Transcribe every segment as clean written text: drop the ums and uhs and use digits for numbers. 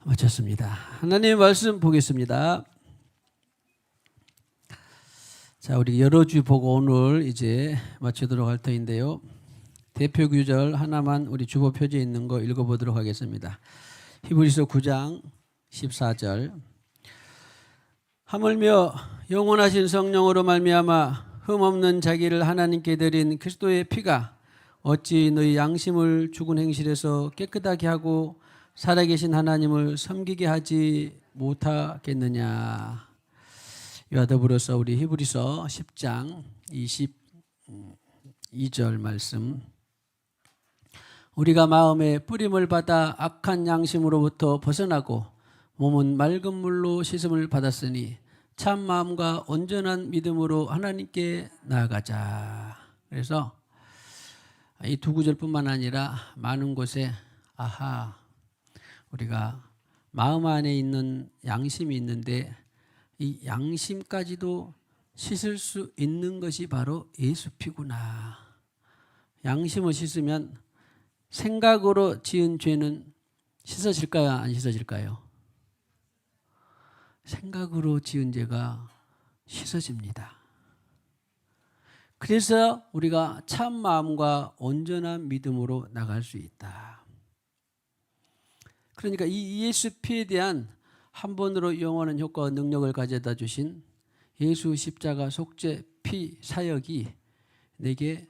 마쳤습니다. 하나님의 말씀 보겠습니다. 자, 우리 여러 주 보고 오늘 이제 마치도록 할 터인데요. 대표 구절 하나만 우리 주보 표지에 있는 거 읽어보도록 하겠습니다. 히브리서 9장 14절. 하물며 영원하신 성령으로 말미암아 흠없는 자기를 하나님께 드린 그리스도의 피가 어찌 너희 양심을 죽은 행실에서 깨끗하게 하고 살아계신 하나님을 섬기게 하지 못하겠느냐. 이와 더불어서 우리 히브리서 10장 22절 말씀. 우리가 마음에 뿌림을 받아 악한 양심으로부터 벗어나고 몸은 맑은 물로 씻음을 받았으니 참 마음과 온전한 믿음으로 하나님께 나아가자. 그래서 이 두 구절뿐만 아니라 많은 곳에 우리가 마음 안에 있는 양심이 있는데 이 양심까지도 씻을 수 있는 것이 바로 예수 피구나. 양심을 씻으면 생각으로 지은 죄는 씻어질까요? 안 씻어질까요? 생각으로 지은 죄가 씻어집니다. 그래서 우리가 참 마음과 온전한 믿음으로 나갈 수 있다. 그러니까 이 예수 피에 대한 한 번으로 영원한 효과와 능력을 가져다 주신 예수 십자가 속죄 피 사역이 내게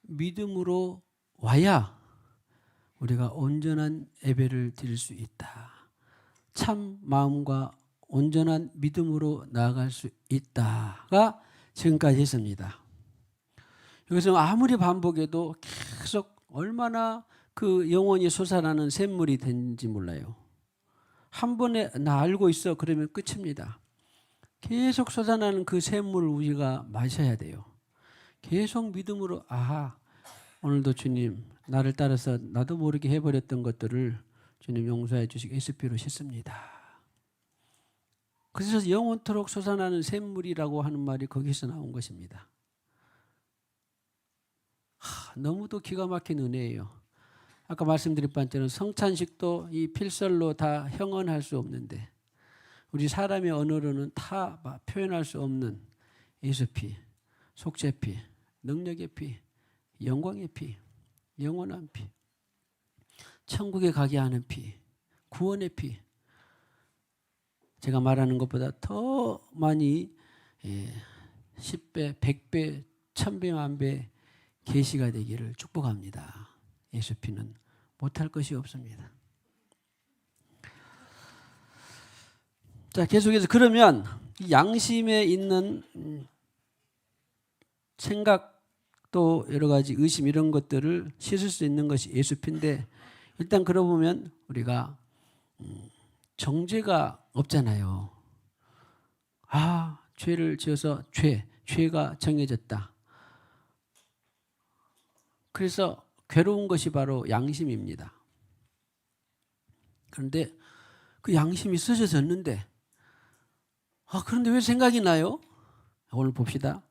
믿음으로 와야 우리가 온전한 예배를 드릴 수 있다. 참 마음과 온전한 믿음으로 나아갈 수 있다가 지금까지 했습니다. 여기서 아무리 반복해도 계속 얼마나 그 영혼이 솟아나는 샘물이 된지 몰라요. 한 번에 나 알고 있어 그러면 끝입니다. 계속 솟아나는 그 샘물을 우리가 마셔야 돼요. 계속 믿음으로 오늘도 주님 나를 따라서 나도 모르게 해버렸던 것들을 주님 용서해 주시고 예수피로 씻습니다. 그래서 영원토록 솟아나는 샘물이라고 하는 말이 거기서 나온 것입니다. 너무도 기가 막힌 은혜예요. 아까 말씀드린 반처럼 성찬식도 이 필설로 다 형언할 수 없는데 우리 사람의 언어로는 다 표현할 수 없는 예수피, 속죄피, 능력의 피, 영광의 피, 영원한 피, 천국에 가게 하는 피, 구원의 피. 제가 말하는 것보다 더 많이 10배, 100배, 1000배, 만배 계시가 되기를 축복합니다. 예수 피는 못할 것이 없습니다. 자, 계속해서 그러면 이 양심에 있는 생각도 여러 가지 의심 이런 것들을 씻을 수 있는 것이 예수 피인데 일단 그러고 보면 우리가 정죄가 없잖아요. 죄를 지어서 죄가 정해졌다. 그래서 괴로운 것이 바로 양심입니다. 그런데 그 양심이 쓰여졌는데 그런데 왜 생각이 나요? 오늘 봅시다.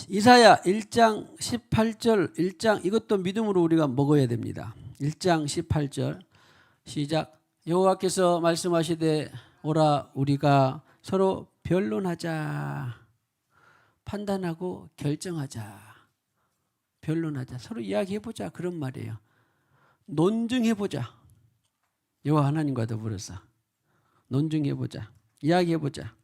이사야 1장 18절 1장 이것도 믿음으로 우리가 먹어야 됩니다. 1장 18절 시작. 여호와께서 말씀하시되 오라 우리가 서로 변론하자. 판단하고 결정하자. 변론하자. 서로 이야기해보자. 그런 말이에요. 논증해보자. 여호와 하나님과 더불어서 논증해보자. 이야기해보자.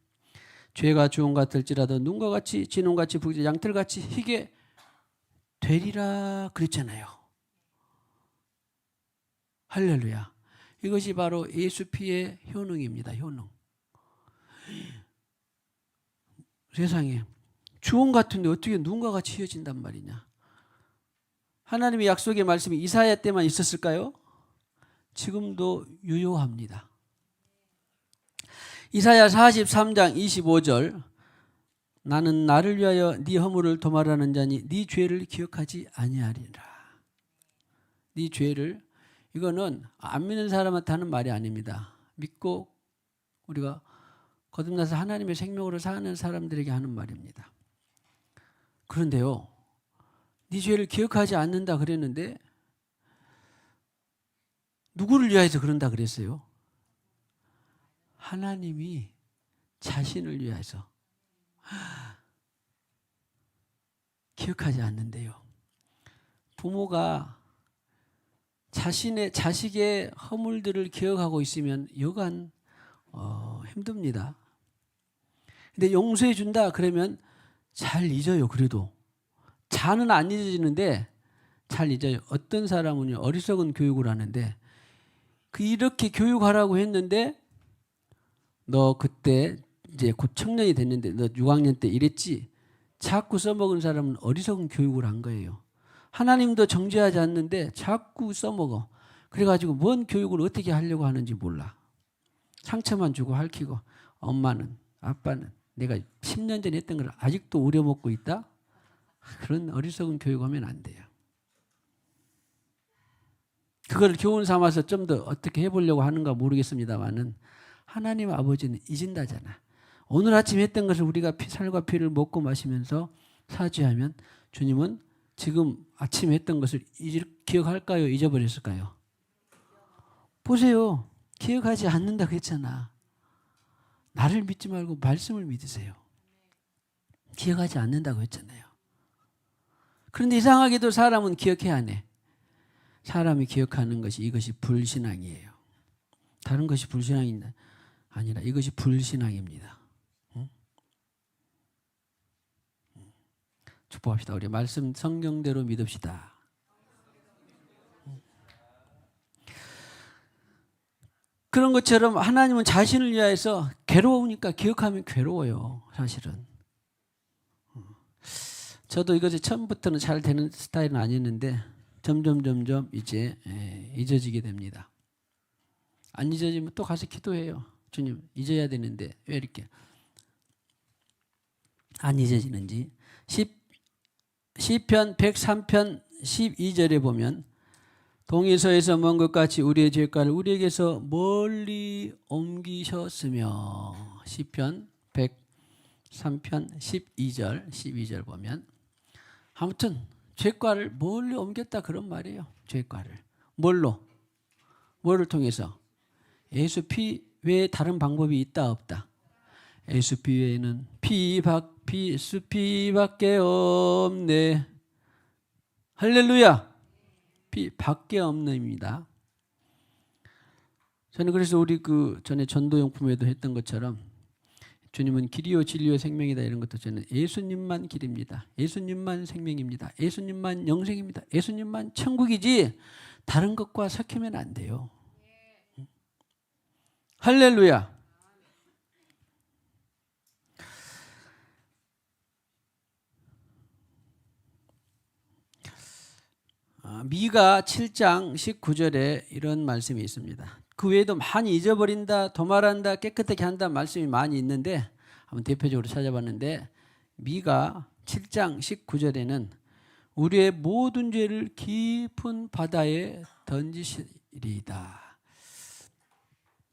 죄가 주홍 같을지라도 눈과 같이 진홍같이 붉지 양털같이 희게 되리라 그랬잖아요. 할렐루야. 이것이 바로 예수 피의 효능입니다. 효능. 세상에 주홍 같은데 어떻게 눈과 같이 희어진단 말이냐. 하나님의 약속의 말씀이 이사야 때만 있었을까요? 지금도 유효합니다. 이사야 43장 25절 나는 나를 위하여 네 허물을 도말하는 자니 네 죄를 기억하지 아니하리라. 네 죄를 이거는 안 믿는 사람한테 하는 말이 아닙니다. 믿고 우리가 거듭나서 하나님의 생명으로 사는 사람들에게 하는 말입니다. 그런데요. 네 죄를 기억하지 않는다 그랬는데 누구를 위하여서 그런다 그랬어요? 하나님이 자신을 위해서 기억하지 않는데요. 부모가 자식의 허물들을 기억하고 있으면 여간 힘듭니다. 근데 용서해 준다 그러면 잘 잊어요. 그래도 자는 안 잊어지는데 잘 잊어요. 어떤 사람은 어리석은 교육을 하는데 이렇게 교육하라고 했는데 너 그때 이제 곧 청년이 됐는데 너 6학년 때 이랬지. 자꾸 써먹은 사람은 어리석은 교육을 한 거예요. 하나님도 정죄하지 않는데 자꾸 써먹어. 그래가지고 뭔 교육을 어떻게 하려고 하는지 몰라. 상처만 주고 핥히고 엄마는 아빠는 내가 10년 전에 했던 걸 아직도 우려먹고 있다? 그런 어리석은 교육하면 안 돼요. 그걸 교훈 삼아서 좀 더 어떻게 해보려고 하는가 모르겠습니다만은 하나님 아버지는 잊은다잖아. 오늘 아침 했던 것을 우리가 살과 피를 먹고 마시면서 사죄하면 주님은 지금 아침 했던 것을 기억할까요? 잊어버렸을까요? 보세요. 기억하지 않는다고 했잖아. 나를 믿지 말고 말씀을 믿으세요. 기억하지 않는다고 했잖아요. 그런데 이상하게도 사람은 기억해야 하네. 사람이 기억하는 것이 이것이 불신앙이에요. 다른 것이 불신앙이 아니라 이것이 불신앙입니다. 축복합시다. 우리 말씀 성경대로 믿읍시다. 그런 것처럼 하나님은 자신을 위하여서 괴로우니까 기억하면 괴로워요. 사실은. 저도 이것이 처음부터는 잘 되는 스타일은 아니었는데 점점 이제 잊어지게 됩니다. 안 잊어지면 또 가서 기도해요. 주님 잊어야 되는데 왜 이렇게 안 잊어지는지. 시편 103편 12절에 보면 동에서에서 먼 것 같이 우리의 죄가를 우리에게서 멀리 옮기셨으며. 시편 103편 12절 보면 아무튼 죄가를 멀리 옮겼다 그런 말이에요. 죄가를 뭐를 통해서? 예수 피 외에 다른 방법이 있다 없다? 예수 피 외에는 예수 피밖에 없네. 할렐루야. 피밖에 없는입니다. 저는 그래서 우리 전에 전도용품에도 했던 것처럼 주님은 길이요 진리요 생명이다 이런 것도 저는 예수님만 길입니다. 예수님만 생명입니다. 예수님만 영생입니다. 예수님만 천국이지 다른 것과 섞이면 안 돼요. 할렐루야. 미가 7장 19절에 이런 말씀이 있습니다. 그 외에도 많이 잊어버린다, 도말한다, 깨끗하게 한다 말씀이 많이 있는데 한번 대표적으로 찾아봤는데 미가 7장 19절에는 우리의 모든 죄를 깊은 바다에 던지시리이다.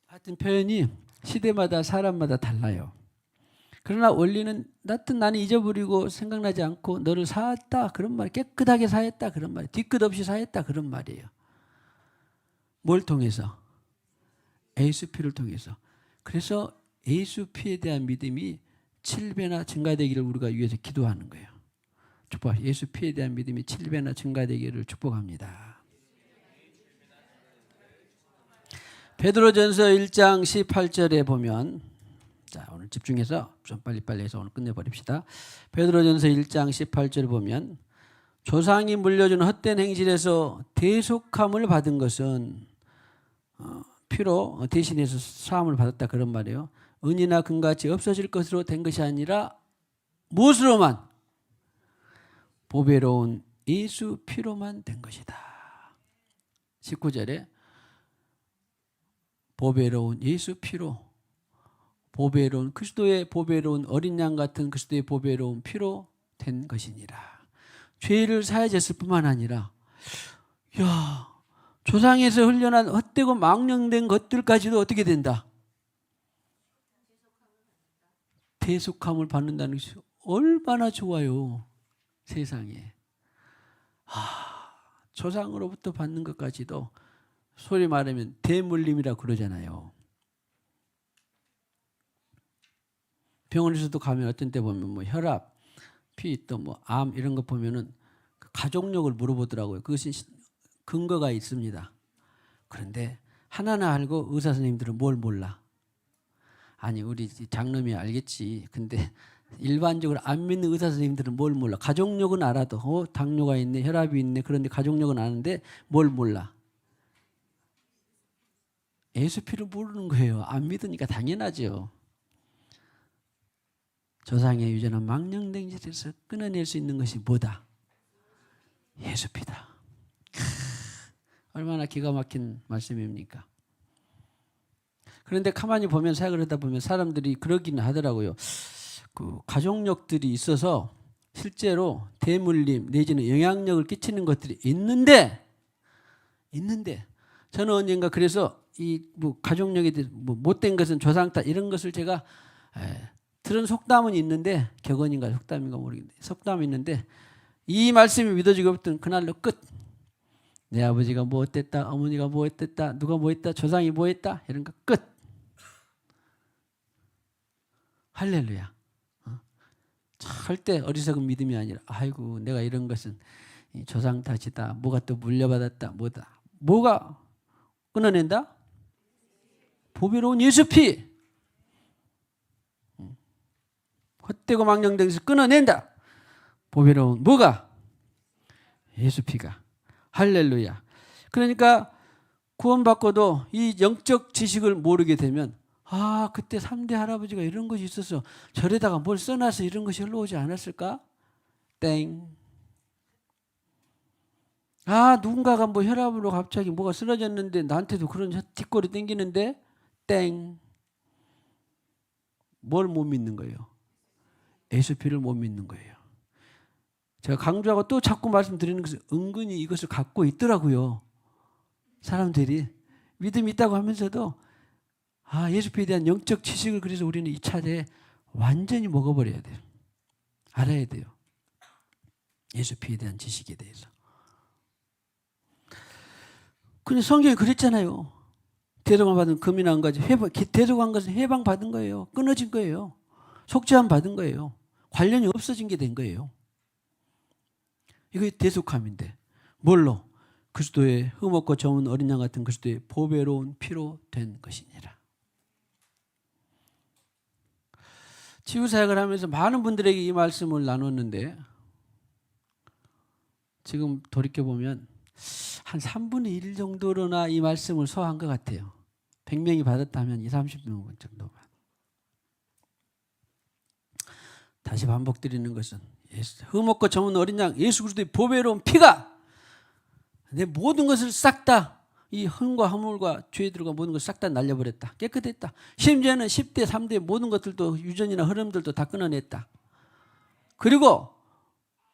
하여튼 표현이 시대마다 사람마다 달라요. 그러나 원리는 나는 잊어버리고 생각나지 않고 너를 사했다 그런 말, 깨끗하게 사했다 그런 말, 뒤끝 없이 사했다 그런 말이에요. 뭘 통해서? 예수 피를 통해서. 그래서 예수 피에 대한 믿음이 7배나 증가되기를 우리가 위해서 기도하는 거예요. 축복합니다. 예수 피에 대한 믿음이 7배나 증가되기를 축복합니다. 베드로전서 1장 18절에 보면, 자 오늘 집중해서 좀 빨리빨리 해서 오늘 끝내버립시다. 베드로전서 1장 18절에 보면 조상이 물려준 헛된 행실에서 대속함을 받은 것은 피로 대신해서 사함을 받았다 그런 말이에요. 은이나 금같이 없어질 것으로 된 것이 아니라 무엇으로만? 보배로운 예수 피로만 된 것이다. 19절에 보배로운 예수 피로, 보배로운 그리스도의 보배로운 어린 양 같은 그리스도의 보배로운 피로 된 것이니라. 죄를 사해졌을 뿐만 아니라 조상에서 흘려난 헛되고 망령된 것들까지도 어떻게 된다? 대속함을 받는다는 것이 얼마나 좋아요. 세상에. 조상으로부터 받는 것까지도 소리 말하면 대물림이라고 그러잖아요. 병원에서도 가면 어떤 때 보면 뭐 혈압, 피, 또 뭐 암 이런 거 보면은 가족력을 물어보더라고요. 그것이 근거가 있습니다. 그런데 하나는 알고 의사 선생님들은 뭘 몰라. 아니 우리 장놈이 알겠지. 근데 일반적으로 안 믿는 의사 선생님들은 뭘 몰라. 가족력은 알아도 당뇨가 있네, 혈압이 있네. 그런데 가족력은 아는데 뭘 몰라. 예수피를 모르는 거예요. 안 믿으니까 당연하죠. 조상의 유전한 망령댕질에서 끊어낼 수 있는 것이 뭐다? 예수피다. 얼마나 기가 막힌 말씀입니까? 그런데 가만히 보면 생각을 하다 보면 사람들이 그러기는 하더라고요. 그 가족력들이 있어서 실제로 대물림 내지는 영향력을 끼치는 것들이 있는데 저는 언젠가 그래서 이 뭐 가족력에 대해서 뭐 못된 것은 조상 탓 이런 것을 제가 들은 속담은 있는데 격언인가 속담인가 모르겠는데 속담이 있는데 이 말씀이 믿어지고 없던 그날로 끝. 내 아버지가 뭐 어땠다, 어머니가 뭐 어땠다, 누가 뭐 했다, 조상이 뭐 했다 이런 거 끝. 할렐루야. 절대 어리석은 믿음이 아니라 아이고 내가 이런 것은 조상 탓이다. 뭐가 또 물려받았다. 뭐가 끊어낸다? 보배로운 예수피. 헛되고 망령된 것을 끊어낸다. 보배로운 뭐가? 예수피가. 할렐루야. 그러니까 구원받고도 이 영적 지식을 모르게 되면 그때 3대 할아버지가 이런 것이 있어서 절에다가 뭘 써놔서 이런 것이 흘러오지 않았을까? 땡. 누군가가 뭐 혈압으로 갑자기 뭐가 쓰러졌는데 나한테도 그런 뒷골이 땡기는데 땡. 뭘 못 믿는 거예요? 예수피를 못 믿는 거예요. 제가 강조하고 또 자꾸 말씀드리는 것은 은근히 이것을 갖고 있더라고요. 사람들이 믿음이 있다고 하면서도 예수피에 대한 영적 지식을 그래서 우리는 이 차례에 완전히 먹어버려야 돼요. 알아야 돼요. 예수피에 대한 지식에 대해서. 근데 성경이 그랬잖아요. 대속함 받은 금이나 한 가지 대속한 것은 해방 받은 거예요. 끊어진 거예요. 속죄함 받은 거예요. 관련이 없어진 게 된 거예요. 이게 대속함인데 뭘로? 그리스도의 흠없고 점은 어린 양 같은 그리스도의 보배로운 피로 된 것이니라. 치유사역을 하면서 많은 분들에게 이 말씀을 나눴는데 지금 돌이켜보면 한 3분의 1 정도로나 이 말씀을 소화한 것 같아요. 100명이 받았다면 20, 30명 정도만. 다시 반복드리는 것은 흠없고 점은 어린 양 예수 그리스도의 보배로운 피가 내 모든 것을 싹 다 이 흠과 허물과 죄들과 모든 것을 싹 다 날려버렸다. 깨끗했다. 심지어는 10대 3대 모든 것들도 유전이나 흐름들도 다 끊어냈다. 그리고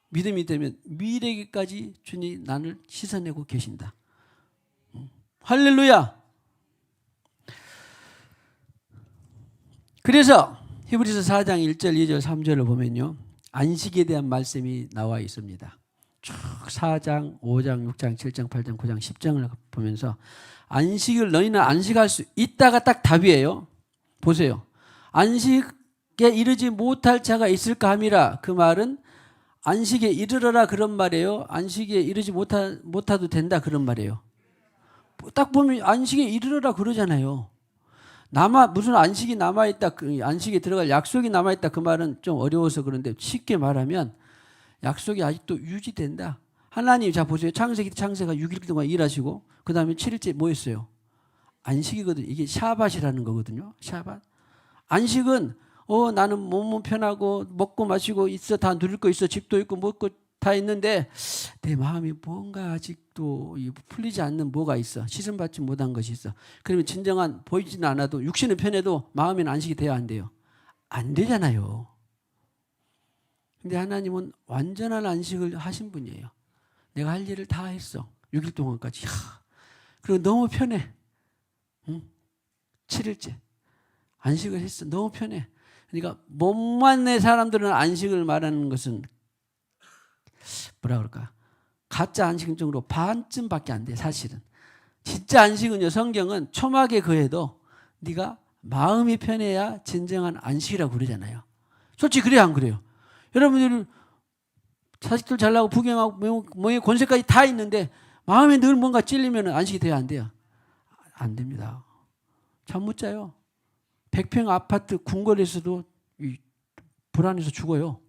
믿음이 되면 미래에까지 주님 나를 씻어내고 계신다. 할렐루야. 그래서 히브리서 4장 1절 2절 3절을 보면요. 안식에 대한 말씀이 나와 있습니다. 쭉 4장 5장 6장 7장 8장 9장 10장을 보면서 안식을 너희는 안식할 수 있다가 딱 답이에요. 보세요. 안식에 이르지 못할 자가 있을까 함이라. 그 말은 안식에 이르러라 그런 말이에요. 안식에 이르지 못하도 된다 그런 말이에요. 딱 보면 안식에 이르러라 그러잖아요. 무슨 안식이 남아있다, 안식에 들어갈 약속이 남아있다 그 말은 좀 어려워서 그런데 쉽게 말하면 약속이 아직도 유지된다. 하나님 자 보세요. 창세가 6일 동안 일하시고 그 다음에 7일째 뭐 했어요? 안식이거든요. 이게 샤밧이라는 거거든요. 샤밧. 안식은 나는 몸은 편하고 먹고 마시고 있어 다 누릴 거 있어 집도 있고 먹고 다 있는데 내 마음이 뭔가 아직도 풀리지 않는 뭐가 있어. 시선받지 못한 것이 있어. 그러면 진정한 보이지는 않아도 육신은 편해도 마음에는 안식이 돼야 안 돼요. 안 되잖아요. 근데 하나님은 완전한 안식을 하신 분이에요. 내가 할 일을 다 했어. 6일 동안까지. 그리고 너무 편해. 7일째. 안식을 했어. 너무 편해. 그러니까 몸만 내 사람들은 안식을 말하는 것은 뭐라 그럴까? 가짜 안식은 정도로 반쯤밖에 안 돼. 사실은. 진짜 안식은요. 성경은 초막에 거해도 네가 마음이 편해야 진정한 안식이라고 그러잖아요. 솔직히 그래요, 안 그래요? 여러분들 자식들 잘나고 부경하고 뭐에 권세까지 다 있는데 마음에 늘 뭔가 찔리면 안식이 돼야 안 돼요? 안 됩니다. 잠 못 자요. 100평 아파트 궁궐에서도 불안해서 죽어요.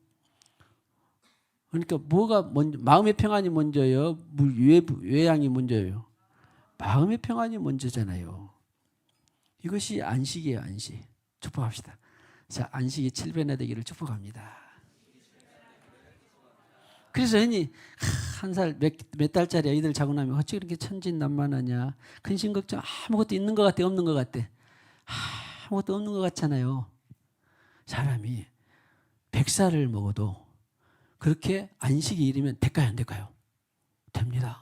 그러니까 뭐가 먼저, 마음의 평안이 먼저예요? 외양이 먼저예요? 마음의 평안이 먼저잖아요. 이것이 안식이에요, 안식. 축복합시다. 자, 안식이 7배나 되기를 축복합니다. 그래서 흔히 한 살 몇 달짜리 아이들 자고 나면 어찌 그렇게 천진난만하냐, 근심 걱정 아무것도 있는 것 같아, 없는 것 같아? 아무것도 없는 것 같잖아요. 사람이 100살을 먹어도 그렇게 안식이 이르면 될까요, 안 될까요? 됩니다.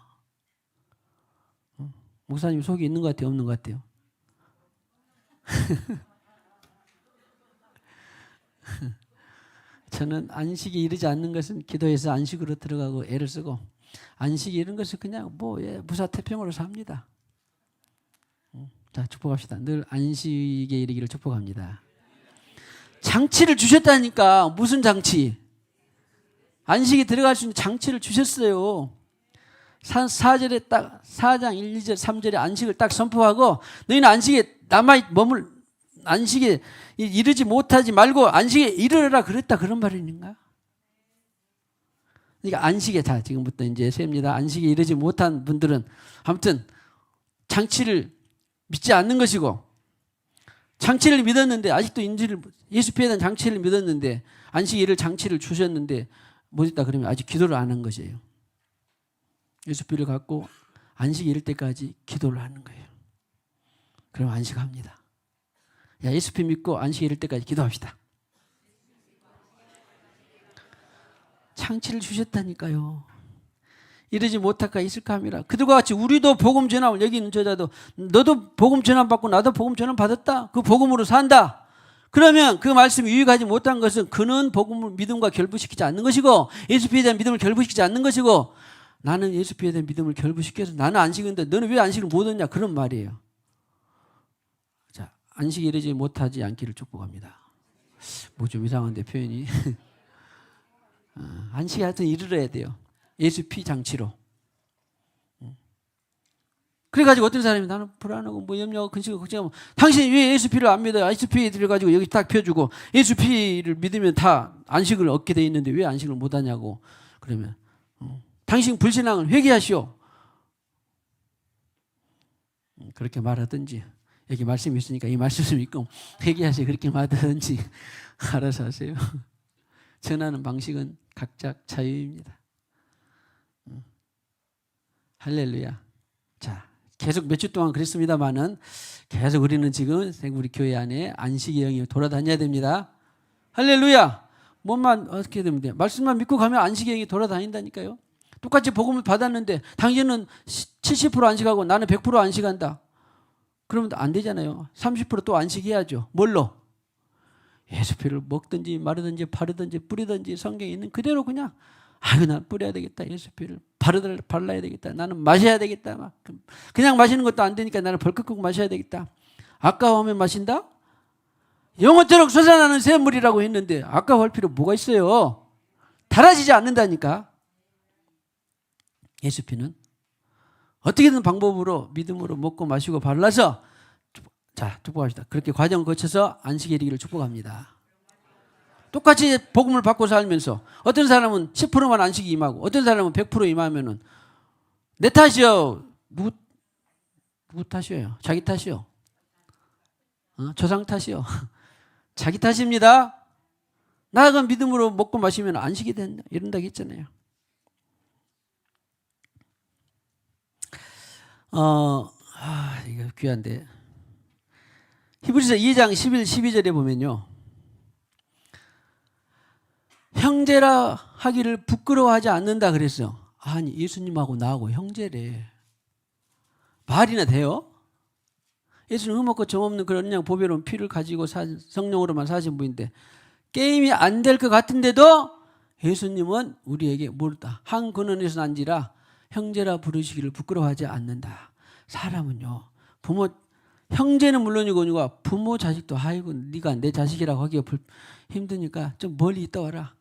목사님 속이 있는 것 같아요, 없는 것 같아요? 저는 안식이 이르지 않는 것은 기도해서 안식으로 들어가고 애를 쓰고, 안식이 이른 것은 그냥 무사태평으로 삽니다. 자, 축복합시다. 늘 안식에 이르기를 축복합니다. 장치를 주셨다니까. 무슨 장치? 안식이 들어갈 수 있는 장치를 주셨어요. 4절에 딱 4장 1, 2절 3절에 안식을 딱 선포하고, 너희는 안식에 안식에 이르지 못하지 말고 안식에 이르라 그랬다, 그런 말인가? 그러니까 안식에, 자, 지금부터 이제 셉니다. 안식에 이르지 못한 분들은 아무튼 장치를 믿지 않는 것이고, 장치를 믿었는데 아직도 예수피에 대한 장치를 믿었는데 안식에 이를 장치를 주셨는데 못 있다 그러면 아직 기도를 안 한 것이에요. 예수피를 갖고 안식에 이를 때까지 기도를 하는 거예요. 그럼 안식합니다. 야, 예수피 믿고 안식에 이를 때까지 기도합시다. 장치를 주셨다니까요. 이러지 못할까 있을까 함이라. 그들과 같이 우리도 복음 전함을, 여기 있는 저자도 너도 복음 전함 받고 나도 복음 전함 받았다. 그 복음으로 산다. 그러면 그 말씀이 유익하지 못한 것은 그는 복음을 믿음과 결부시키지 않는 것이고, 예수피에 대한 믿음을 결부시키지 않는 것이고, 나는 예수피에 대한 믿음을 결부시켜서 나는 안식인데 너는 왜 안식을 못 얻냐, 그런 말이에요. 자, 안식에 이르지 못하지 않기를 축복합니다. 뭐 좀 이상한데 표현이. 안식에 하여튼 이르러야 돼요. 예수 피 장치로. 그래가지고 어떤 사람이 나는 불안하고 뭐 염려하고 근심하고 걱정하고, 당신이 왜 예수 피를 안 믿어요? 예수 피 들여가지고 여기 딱 펴주고 예수 피를 믿으면 다 안식을 얻게 돼 있는데 왜 안식을 못 하냐고. 그러면 당신 불신앙을 회개하시오. 그렇게 말하든지, 여기 말씀이 있으니까 이 말씀을 믿고 회개하세요, 그렇게 말하든지 알아서 하세요. 전하는 방식은 각자 자유입니다. 할렐루야. 자, 계속 몇 주 동안 그랬습니다만은 계속 우리는 지금 우리 교회 안에 안식의 영이 돌아다녀야 됩니다. 할렐루야. 뭐만 어떻게 되면 돼요? 말씀만 믿고 가면 안식의 영이 돌아다닌다니까요. 똑같이 복음을 받았는데 당신은 70% 안식하고 나는 100% 안식한다. 그러면 안 되잖아요. 30% 또 안식해야죠. 뭘로? 예수피를 먹든지 마르든지 바르든지 뿌리든지 성경에 있는 그대로 그냥, 난 뿌려야 되겠다. 예수피를 발라야 되겠다. 나는 마셔야 되겠다. 그냥 마시는 것도 안 되니까 나는 벌컥 끓고 마셔야 되겠다. 아까워하면 마신다? 영원토록 솟아나는 샘물이라고 했는데 아까워할 필요 뭐가 있어요? 달아지지 않는다니까. 예수피는 어떻게든 방법으로 믿음으로 먹고 마시고 발라서, 자, 축복합시다. 그렇게 과정을 거쳐서 안식에 이르기를 축복합니다. 똑같이 복음을 받고 살면서 어떤 사람은 10%만 안식이 임하고 어떤 사람은 100% 임하면은 내 탓이요. 누구 탓이에요? 자기 탓이요. 조상 탓이요. 자기 탓입니다. 나아가 믿음으로 먹고 마시면 안식이 된다, 이런다고 했잖아요. 이거 귀한데. 히브리서 2장 11, 12절에 보면요. 형제라 하기를 부끄러워하지 않는다 그랬어요. 아니, 예수님하고 나하고 형제래. 말이나 돼요? 예수는 흠없고 점없는 그런 그냥 보배로운 피를 가지고 성령으로만 사신 분인데 게임이 안 될 것 같은데도 예수님은 우리에게 모르다. 한 근원에서 난지라 형제라 부르시기를 부끄러워하지 않는다. 사람은요, 부모 형제는 물론이고 부모 자식도 아이고 네가 내 자식이라고 하기가 힘드니까 좀 멀리 있다 와라.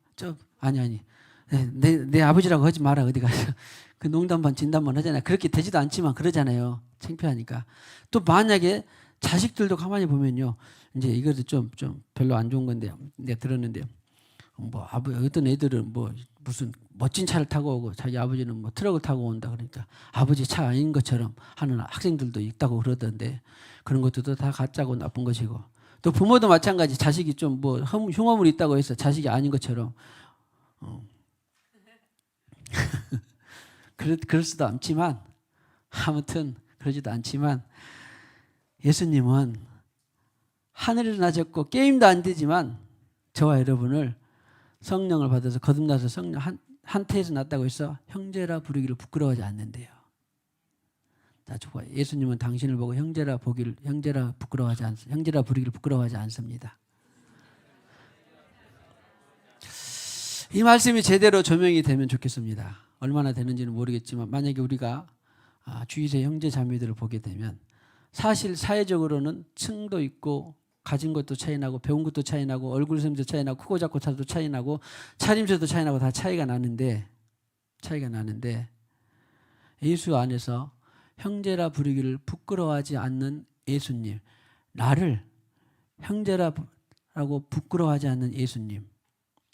아니 내 아버지라고 하지 마라. 어디 가서 그 농담반 진담반 하잖아요. 그렇게 되지도 않지만 그러잖아요. 창피하니까. 또 만약에 자식들도 가만히 보면요. 이제 이것도 좀 별로 안 좋은 건데 내가 들었는데요. 어떤 애들은 무슨 멋진 차를 타고 오고 자기 아버지는 트럭을 타고 온다 그러니까 아버지 차 아닌 것처럼 하는 학생들도 있다고 그러던데 그런 것도 다 가짜고 나쁜 것이고 또 부모도 마찬가지 자식이 좀 흉어물이 있다고 해서 자식이 아닌 것처럼 그럴 수도 않지만 아무튼 그러지도 않지만 예수님은 하늘에서 나셨고 게임도 안 되지만 저와 여러분을 성령을 받아서 거듭나서 성령 한태에서 났다고 해서 형제라 부르기를 부끄러워하지 않는데요. 예수님은 당신을 보고 형제라 부르기를 부끄러워하지 않습니다. 이 말씀이 제대로 조명이 되면 좋겠습니다. 얼마나 되는지는 모르겠지만 만약에 우리가 주위의 형제 자매들을 보게 되면 사실 사회적으로는 층도 있고 가진 것도 차이나고 배운 것도 차이나고 얼굴샘도 차이나고 크고 작고 차도 차이나고 차림새도 차이나고 다 차이가 나는데 예수 안에서 형제라 부르기를 부끄러워하지 않는 예수님, 나를 형제라고 부끄러워하지 않는 예수님.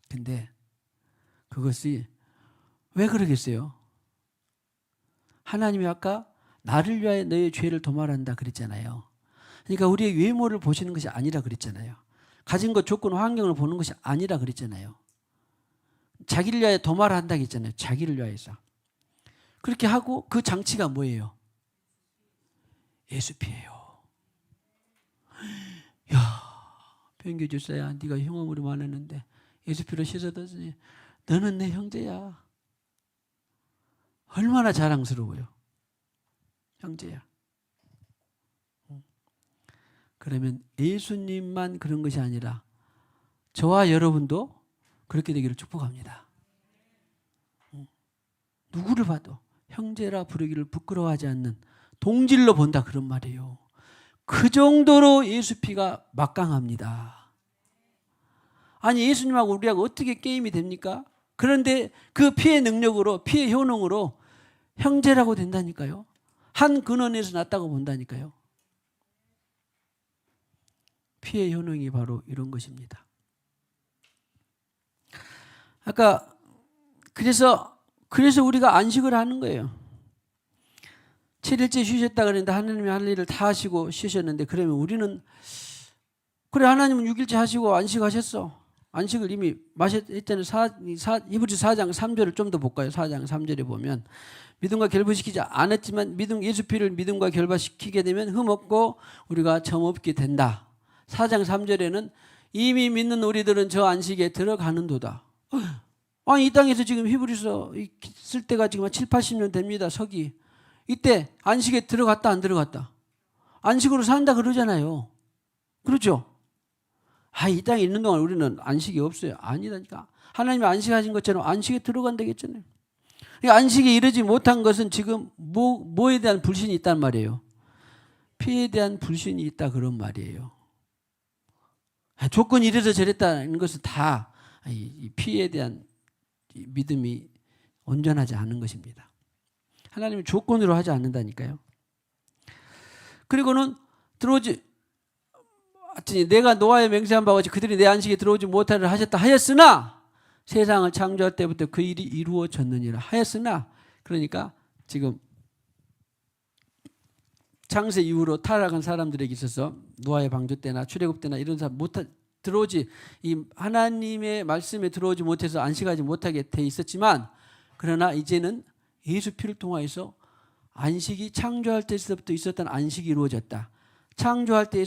근데 그것이 왜 그러겠어요? 하나님이 아까 나를 위하여 너의 죄를 도말한다 그랬잖아요. 그러니까 우리의 외모를 보시는 것이 아니라 그랬잖아요. 가진 것, 조건, 환경을 보는 것이 아니라 그랬잖아요. 자기를 위하여 도말한다 했잖아요. 자기를 위하여서. 그렇게 하고 그 장치가 뭐예요? 예수피예요. 야, 변교주사야, 네가 흉어물이 많았는데 예수피로 씻어줬으니 너는 내 형제야. 얼마나 자랑스러워요. 형제야. 그러면 예수님만 그런 것이 아니라 저와 여러분도 그렇게 되기를 축복합니다. 누구를 봐도 형제라 부르기를 부끄러워하지 않는 동질로 본다 그런 말이에요. 그 정도로 예수피가 막강합니다. 아니 예수님하고 우리하고 어떻게 게임이 됩니까? 그런데 그 피의 능력으로 피의 효능으로 형제라고 된다니까요. 한 근원에서 났다고 본다니까요. 피의 효능이 바로 이런 것입니다. 아까 그래서 우리가 안식을 하는 거예요. 7일째 쉬셨다 그랬는데 하나님이 할 일을 다 하시고 쉬셨는데 그러면 우리는 그래 하나님은 6일째 하시고 안식하셨어. 안식을 이미 했잖아요. 히브리서 4장 3절을 좀 더 볼까요? 4장 3절에 보면 믿음과 결부시키지 않았지만 예수 피를 믿음과 결부시키게 되면 흠없고 우리가 점없게 된다. 4장 3절에는 이미 믿는 우리들은 저 안식에 들어가는도다. 아니 이 땅에서 지금 히브리서 쓸 때가 지금 7, 80년 됩니다. 서기. 이때 안식에 들어갔다 안 들어갔다? 안식으로 산다 그러잖아요. 그렇죠? 이 땅에 있는 동안 우리는 안식이 없어요. 아니라니까. 하나님이 안식하신 것처럼 안식에 들어간다고 했잖아요. 안식에 이르지 못한 것은 지금 뭐에 대한 불신이 있단 말이에요. 피에 대한 불신이 있다 그런 말이에요. 조건이 이래서 저랬다는 것은 다 이 피에 대한 믿음이 온전하지 않은 것입니다. 하나님은 조건으로 하지 않는다니까요. 그리고는 내가 노아에 맹세한 바와 같이 그들이 내 안식에 들어오지 못하리라 하셨다 하였으나 세상을 창조할 때부터 그 일이 이루어졌느니라 하였으나 그러니까 지금 창세 이후로 타락한 사람들에게 있어서 노아의 방주 때나 출애굽 때나 이런 사람 이 하나님의 말씀에 들어오지 못해서 안식하지 못하게 돼 있었지만 그러나 이제는 예수 피를 통하여서 안식이 창조할 때부터 있었던 안식이 이루어졌다. 창조할 때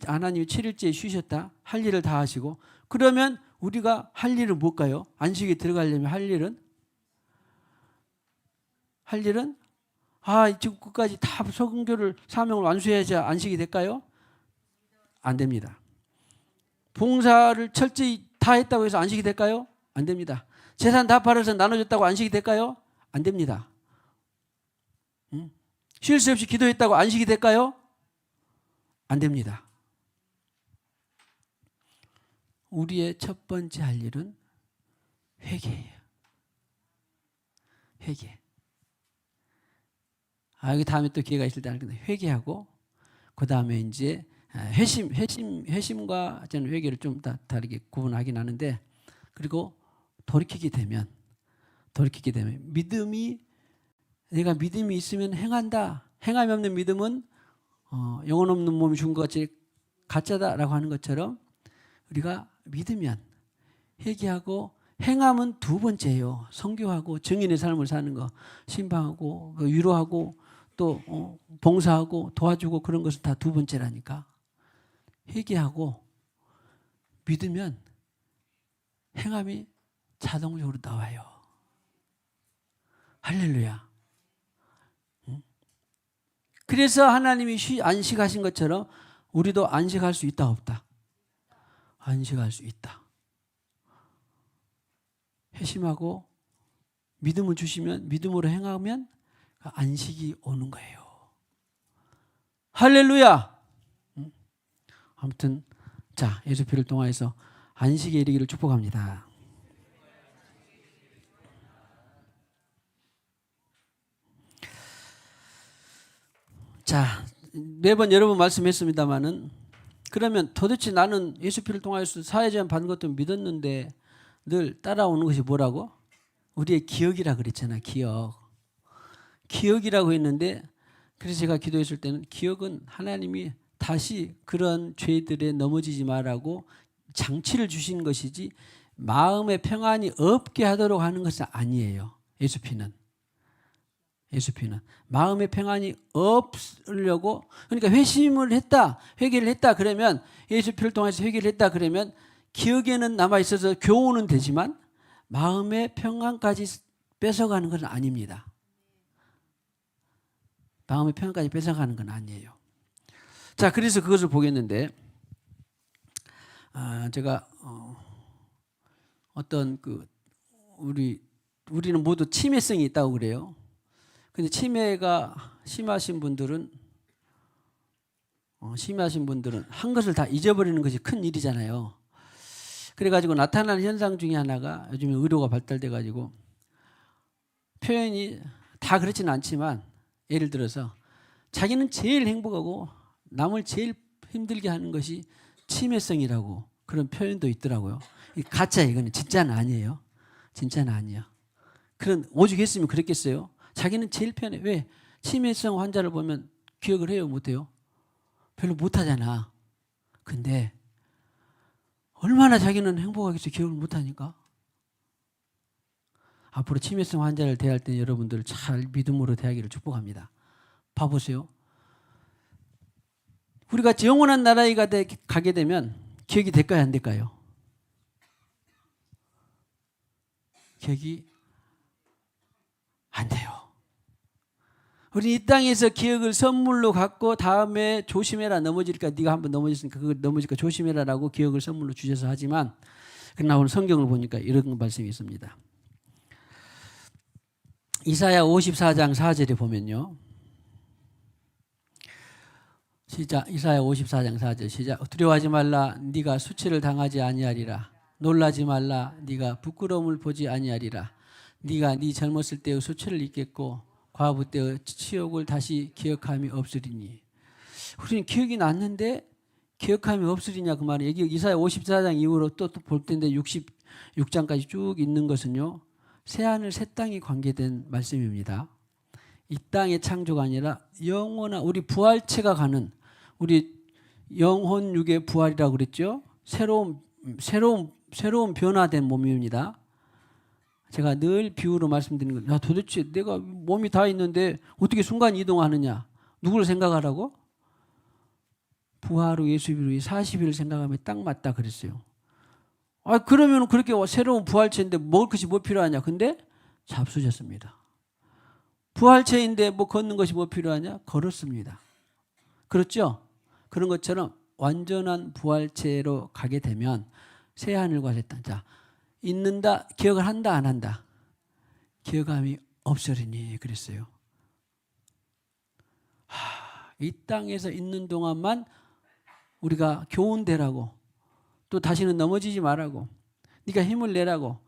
하나님이 7일째에 쉬셨다. 할 일을 다 하시고 그러면 우리가 할 일은 뭘까요? 안식에 들어가려면 할 일은 지금 끝까지 다 성교를 사명을 완수해야지 안식이 될까요? 안 됩니다. 봉사를 철저히 다 했다고 해서 안식이 될까요? 안 됩니다. 재산 다 팔아서 나눠줬다고 안식이 될까요? 안 됩니다. 쉴 새 없이 기도했다고 안식이 될까요? 안 됩니다. 우리의 첫 번째 할 일은 회개예요. 회개. 여기 다음에 또 기회가 있을 때 할 건데 회개하고 그 다음에 이제 회심과 저는 회개를 좀 다르게 구분하긴 하는데 그리고 돌이키게 되면 내가 믿음이 있으면 행한다. 행함이 없는 믿음은 영혼 없는 몸이 죽은 것 같이 가짜다라고 하는 것처럼 우리가 믿으면 회개하고 행함은 두 번째예요. 선교하고 증인의 삶을 사는 거, 신방하고 위로하고 또 봉사하고 도와주고 그런 것은 다 두 번째라니까. 회개하고 믿으면 행함이 자동적으로 나와요. 할렐루야. 그래서 하나님이 안식하신 것처럼 우리도 안식할 수 있다 없다? 안식할 수 있다. 회심하고 믿음을 주시면 믿음으로 행하면 안식이 오는 거예요. 할렐루야. 아무튼 자, 예수피를 통하여서 안식에 이르기를 축복합니다. 자, 매번 여러 번 말씀했습니다마는 그러면 도대체 나는 예수피를 통하여서 사회제한 받은 것도 믿었는데 늘 따라오는 것이 뭐라고? 우리의 기억이라 그랬잖아. 기억이라고 했는데 그래서 제가 기도했을 때는 기억은 하나님이 다시 그런 죄들에 넘어지지 말라고 장치를 주신 것이지 마음의 평안이 없게 하도록 하는 것은 아니에요. 예수피는 마음의 평안이 없으려고 그러니까 회심을 했다, 회개를 했다 그러면 예수피를 통해서 회개를 했다 그러면 기억에는 남아 있어서 교훈은 되지만 마음의 평안까지 뺏어가는 것은 아닙니다. 마음의 평안까지 뺏어가는 건 아니에요. 자, 그래서 그것을 보겠는데 제가 어떤 우리는 모두 치매성이 있다고 그래요. 근데 치매가 심하신 분들은 한 것을 다 잊어버리는 것이 큰 일이잖아요. 그래가지고 나타나는 현상 중에 하나가 요즘에 의료가 발달돼가지고 표현이 다 그렇지는 않지만 예를 들어서 자기는 제일 행복하고 남을 제일 힘들게 하는 것이 치매성이라고 그런 표현도 있더라고요. 가짜예요. 이거는 진짜는 아니에요. 진짜는 아니야. 그런 오죽 했으면 그랬겠어요. 자기는 제일 편해. 왜? 치매성 환자를 보면 기억을 해요? 못해요? 별로 못하잖아. 근데 얼마나 자기는 행복하겠어요? 기억을 못하니까. 앞으로 치매성 환자를 대할 때 여러분들 잘 믿음으로 대하기를 축복합니다. 봐보세요. 우리가 영원한 나라에 가게 되면 기억이 될까요? 안 될까요? 기억이 안 돼요. 우리 이 땅에서 기억을 선물로 갖고 다음에 조심해라. 넘어질까? 네가 한번 넘어졌으니까 그거 넘어질까 조심해라라고 기억을 선물로 주셔서 하지만 그러나 오늘 성경을 보니까 이런 말씀이 있습니다. 이사야 54장 4절에 보면요. 시작. 이사야 54장 4절 시작. 두려워하지 말라. 네가 수치를 당하지 아니하리라. 놀라지 말라. 네가 부끄러움을 보지 아니하리라. 네가 네 젊었을 때의 수치를 잊겠고 과부 때의 치욕을 다시 기억함이 없으리니. 우리는 기억이 났는데 기억함이 없으리냐 그 말이에요. 여기 이사야 54장 이후로 또 볼 텐데 66장까지 쭉 있는 것은요. 새하늘 새 땅이 관계된 말씀입니다. 이 땅의 창조가 아니라 영원한 우리 부활체가 가는 우리 영혼육의 부활이라고 그랬죠. 새로운 변화된 몸입니다. 제가 늘 비유로 말씀드리는 거예요. 도대체 내가 몸이 다 있는데 어떻게 순간 이동하느냐? 누구를 생각하라고? 부활 후 예수님 후 40일을 생각하면 딱 맞다 그랬어요. 그러면 그렇게 새로운 부활체인데 먹을 것이 뭐 필요하냐? 근데 잡수셨습니다. 부활체인데 뭐 걷는 것이 뭐 필요하냐? 걸었습니다. 그렇죠? 그런 것처럼 완전한 부활체로 가게 되면 새하늘과 새 땅. 자, 있는다, 기억을 한다, 안 한다? 기억함이 없으리니 그랬어요. 이 땅에서 있는 동안만 우리가 교훈되라고, 또 다시는 넘어지지 말라고, 네가 힘을 내라고,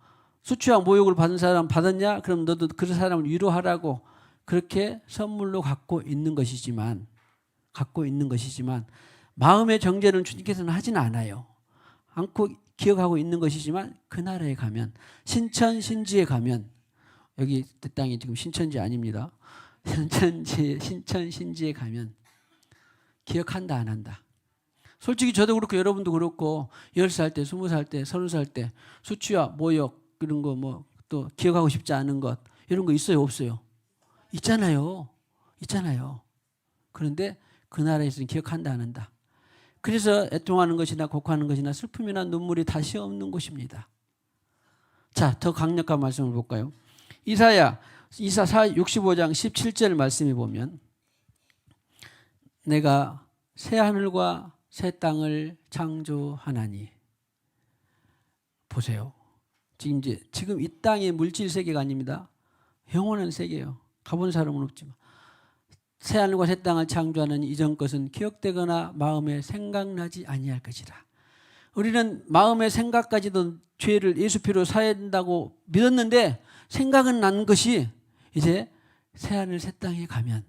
수치와 모욕을 받은 사람 받았냐? 그럼 너도 그 사람을 위로하라고 그렇게 선물로 갖고 있는 것이지만 마음의 정죄는 주님께서는 하지는 않아요. 않고 기억하고 있는 것이지만 그 나라에 가면, 신천 신지에 가면, 여기 그 땅이 지금 신천지 아닙니다. 신천 신지에 가면 기억한다 안 한다. 솔직히 저도 그렇고 여러분도 그렇고 10살 때, 20살 때, 30살 때 수치와 모욕 이런 거 뭐 또 기억하고 싶지 않은 것 이런 거 있어요 없어요? 있잖아요. 그런데 그 나라에서는 기억한다 안 한다. 그래서 애통하는 것이나 곡하는 것이나 슬픔이나 눈물이 다시 없는 곳입니다. 자, 더 강력한 말씀을 볼까요? 이사 65장 17절 말씀에 보면 내가 새 하늘과 새 땅을 창조하나니. 보세요. 지금 이 땅의 물질 세계가 아닙니다. 영원한 세계예요. 가본 사람은 없지만. 새 하늘과 새 땅을 창조하는 이전 것은 기억되거나 마음에 생각나지 아니할 것이라. 우리는 마음의 생각까지도 죄를 예수 피로 사야 된다고 믿었는데 생각은 난 것이 이제 새 하늘 새 땅에 가면,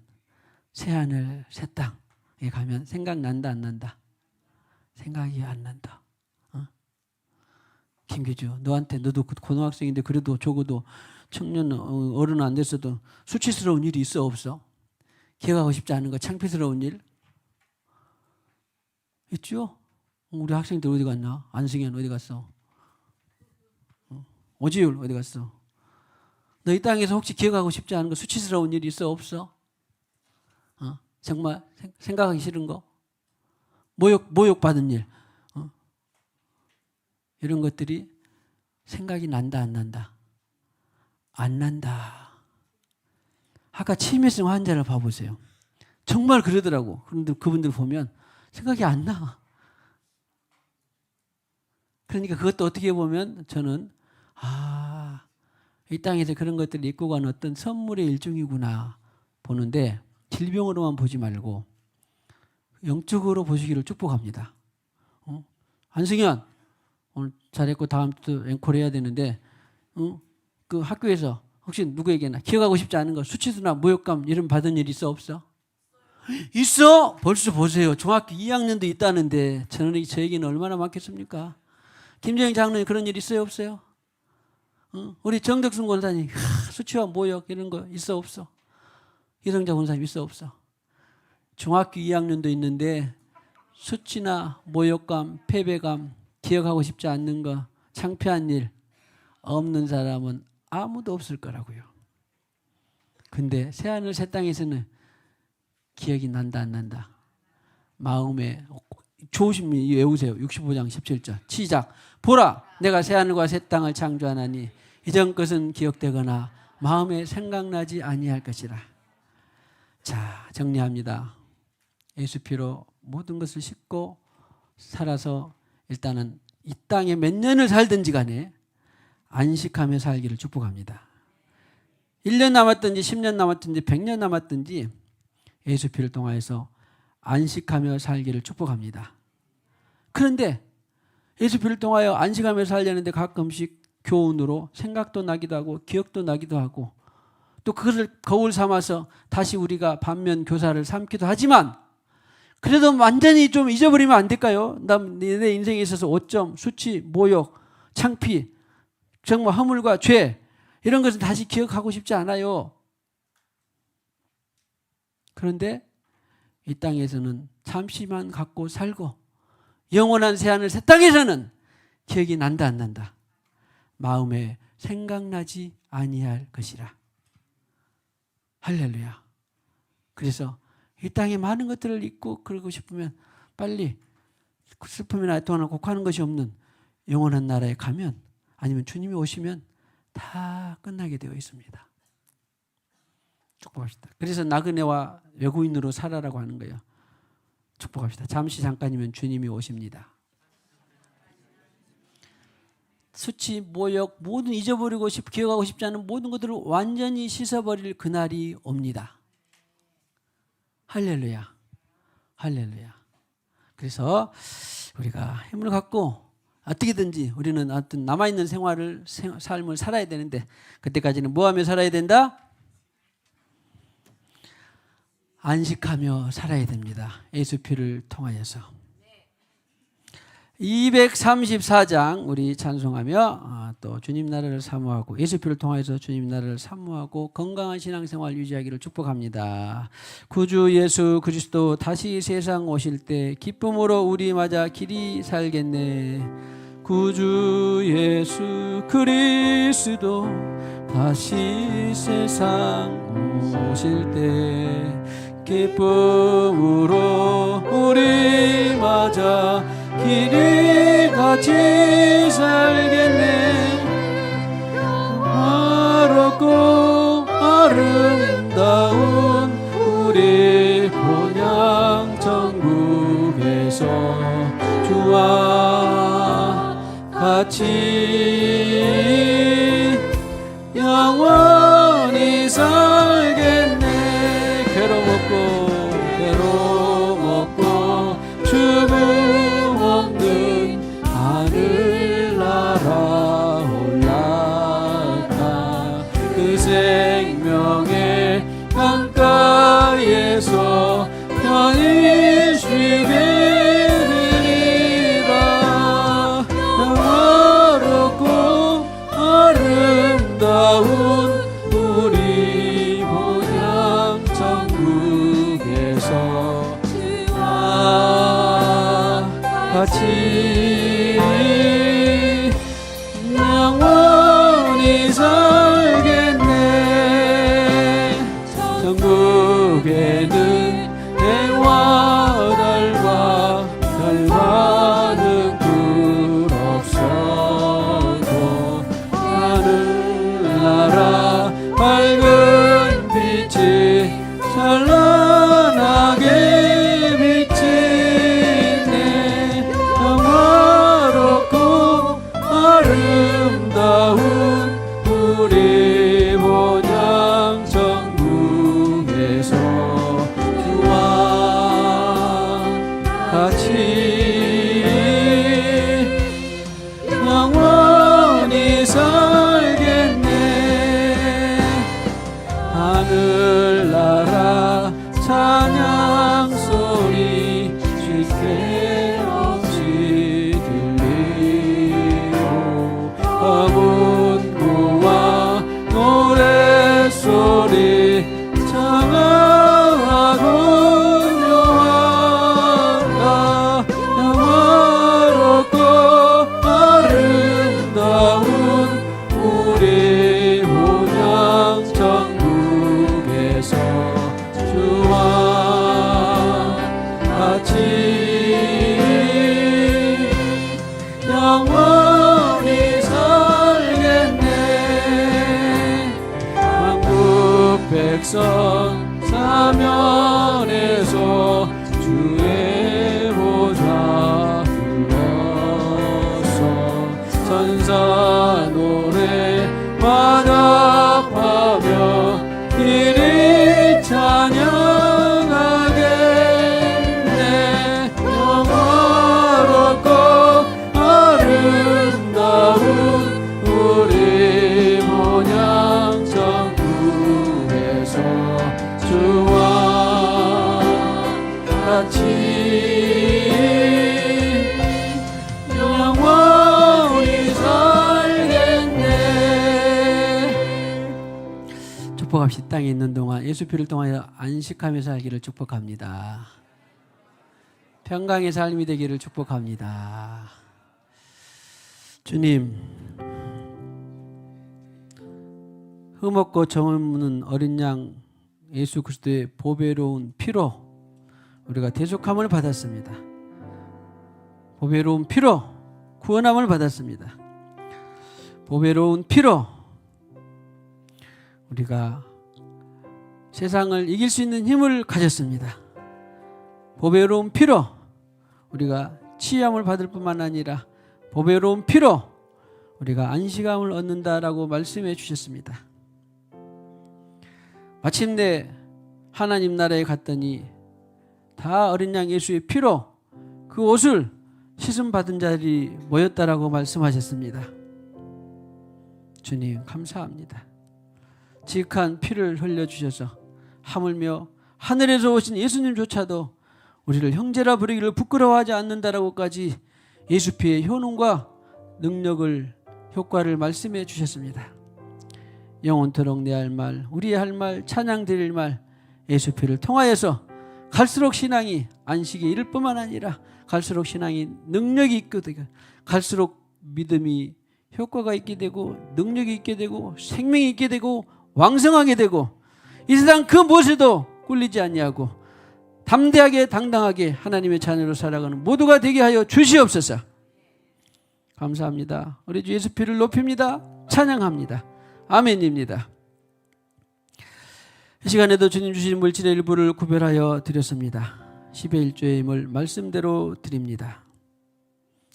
새 하늘 새 땅에 가면 생각난다 안 난다? 생각이 안 난다. 김규주, 너도 고등학생인데 그래도 적어도 청년 어른 안 됐어도 수치스러운 일이 있어 없어? 기억하고 싶지 않은 거, 창피스러운 일 있죠? 우리 학생들 어디 갔나? 안승현 어디 갔어? 오지율 어디 갔어? 너 이 땅에서 혹시 기억하고 싶지 않은 거, 수치스러운 일 있어 없어? 정말 생각하기 싫은 거, 모욕받은 일, 이런 것들이 생각이 난다 안 난다? 안 난다. 아까 치매성 환자를 봐보세요. 정말 그러더라고. 그런데 그분들 보면 생각이 안 나. 그러니까 그것도 어떻게 보면 저는 이 땅에서 그런 것들을 입고 가는 어떤 선물의 일종이구나 보는데, 질병으로만 보지 말고 영적으로 보시기를 축복합니다. 안승현 오늘 잘했고 다음 주 앵콜 해야 되는데 그 학교에서 혹시 누구에게나 기억하고 싶지 않은 거, 수치스나 모욕감 이런 받은 일 있어 없어? 있어? 벌써 보세요. 중학교 2학년도 있다는데 저에게는 얼마나 많겠습니까? 김정희 장로님 그런 일 있어요 없어요? 우리 정덕순 권사님 수치와 모욕 이런 거 있어 없어? 이성자 권사님 있어 없어? 중학교 2학년도 있는데 수치나 모욕감, 패배감, 기억하고 싶지 않는 거, 창피한 일 없는 사람은 아무도 없을 거라고요. 근데 새하늘 새 땅에서는 기억이 난다 안 난다? 마음에 조심히 외우세요. 65장 17절 시작. 보라 내가 새하늘과 새 땅을 창조하나니 이전 것은 기억되거나 마음에 생각나지 아니할 것이라. 자, 정리합니다. 예수 피로 모든 것을 싣고 살아서 일단은 이 땅에 몇 년을 살든지 간에 안식하며 살기를 축복합니다. 1년 남았든지 10년 남았든지 100년 남았든지 예수 피를 통하여서 안식하며 살기를 축복합니다. 그런데 예수 피를 통하여 안식하며 살려는데 가끔씩 교훈으로 생각도 나기도 하고 기억도 나기도 하고 또 그것을 거울 삼아서 다시 우리가 반면 교사를 삼기도 하지만 그래도 완전히 좀 잊어버리면 안 될까요? 내 인생에 있어서 오점, 수치, 모욕, 창피, 정말 허물과 죄 이런 것은 다시 기억하고 싶지 않아요. 그런데 이 땅에서는 잠시만 갖고 살고 영원한 새하늘 새 땅에서는 기억이 난다 안 난다? 마음에 생각나지 아니할 것이라. 할렐루야. 그래서 이 땅에 많은 것들을 잊고 그러고 싶으면 빨리 슬픔이나 애통이나 곡하는 것이 없는 영원한 나라에 가면, 아니면 주님이 오시면 다 끝나게 되어 있습니다. 축복합시다. 그래서 나그네와 외국인으로 살아라고 하는 거예요. 축복합시다. 잠깐이면 주님이 오십니다. 수치, 모욕, 모든 잊어버리고 기억하고 싶지 않은 모든 것들을 완전히 씻어버릴 그날이 옵니다. 할렐루야. 할렐루야. 그래서 우리가 힘을 갖고 어떻게든지 우리는 어떤 남아있는 삶을 살아야 되는데, 그때까지는 뭐 하며 살아야 된다? 안식하며 살아야 됩니다. 예수 피를 통하여서. 234장 우리 찬송하며 또 주님 나라를 사모하고 예수 피를 통하여서 주님 나라를 사모하고 건강한 신앙생활 유지하기를 축복합니다. 구주 예수 그리스도 다시 세상 오실 때 기쁨으로 우리 맞아 길이 살겠네. 구주 예수 그리스도 다시 세상 오실 때 기쁨으로 우리 맞아 길이 같이 살겠네. 아름답고 아름다운 우리 본향 천국에서 주와 같이 영원히 살겠네. 괴로움 없고 죽음 없는 하늘나라 올라가 그 생명의 강가에서 편히 쉬게 되리라. 영화롭고 아름다운 우리 본향 천국에서 같이 영원히 살겠네. 천국에는 해와 달과 별과는 굴 없어도 하늘나라 밝은 빛이 찬란하게 우리 본향 천국에서 주와 같이 영원히 살겠네. 하늘나라 찬양 소리 쉴새 없이 들리고 아문구와 노래소리 찬양하고 묘하다. 영화롭고 아름다운 우리 본향 천국에서 주와 같이 영원히 살겠네. 만국 백성 사면에서 주의 보좌 불러서 천사 노래 화답하며 이리 찬양하겠네. 영화롭고 아름다운 우리 본향 천국에서 주와 같이 영원히 살겠네. 축복합시다. 땅에 있는 동안 예수 피를 통하여 안식하며 살기를 축복합니다. 평강의 삶이 되기를 축복합니다. 주님, 흠없고 정없는 어린 양 예수 그리스도의 보배로운 피로 우리가 대속함을 받았습니다. 보배로운 피로 구원함을 받았습니다. 보배로운 피로 우리가 세상을 이길 수 있는 힘을 가졌습니다. 보배로운 피로 우리가 치유함을 받을 뿐만 아니라 보배로운 피로 우리가 안식함을 얻는다라고 말씀해 주셨습니다. 마침내 하나님 나라에 갔더니 다 어린 양 예수의 피로 그 그 옷을 씻음 받은 자들이 모였다라고 말씀하셨습니다. 주님 감사합니다. 지극한 피를 흘려주셔서 하물며 하늘에서 오신 예수님조차도 우리를 형제라 부르기를 부끄러워하지 않는다라고까지 예수 피의 효능과 능력을 효과를 말씀해 주셨습니다. 영원토록 내 할 말, 우리의 할 말, 찬양 드릴 말, 예수 피를 통하여서 갈수록 신앙이 안식에 이를 뿐만 아니라 갈수록 신앙이 능력이 있게 되고 갈수록 믿음이 효과가 있게 되고 능력이 있게 되고 생명이 있게 되고 왕성하게 되고 이 세상 그 무엇에도 꿀리지 아니하고 담대하게 당당하게 하나님의 자녀로 살아가는 모두가 되게 하여 주시옵소서. 감사합니다. 우리 주 예수 피를 높입니다. 찬양합니다. 아멘입니다. 이 시간에도 주님 주신 물질의 일부를 구별하여 드렸습니다. 10의 1조의 예물 말씀대로 드립니다.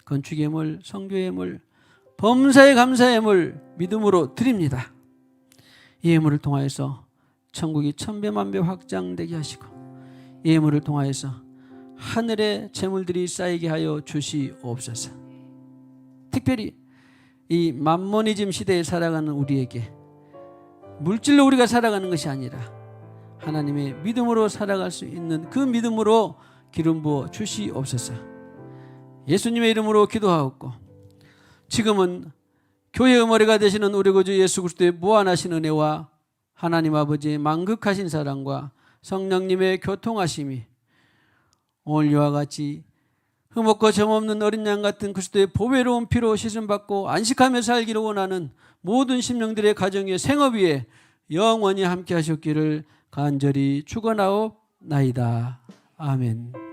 건축의 예물, 성교의 예물, 범사의 감사의 예물 믿음으로 드립니다. 이 예물을 통하여서 천국이 천배만배 확장되게 하시고 이 예물을 통하여서 하늘의 재물들이 쌓이게 하여 주시옵소서. 특별히 이 만모니즘 시대에 살아가는 우리에게 물질로 우리가 살아가는 것이 아니라 하나님의 믿음으로 살아갈 수 있는 그 믿음으로 기름 부어 주시옵소서. 예수님의 이름으로 기도하옵고 지금은 교회의 머리가 되시는 우리 구주 예수 그리스도의 무한하신 은혜와 하나님 아버지의 만극하신 사랑과 성령님의 교통하심이 오늘 이와 같이 흠없고 점없는 어린 양 같은 그리스도의 보배로운 피로 씻음받고 안식하며 살기를 원하는 모든 심령들의 가정 위에 생업 위에 영원히 함께 하셨기를 간절히 축원하옵나이다. 아멘.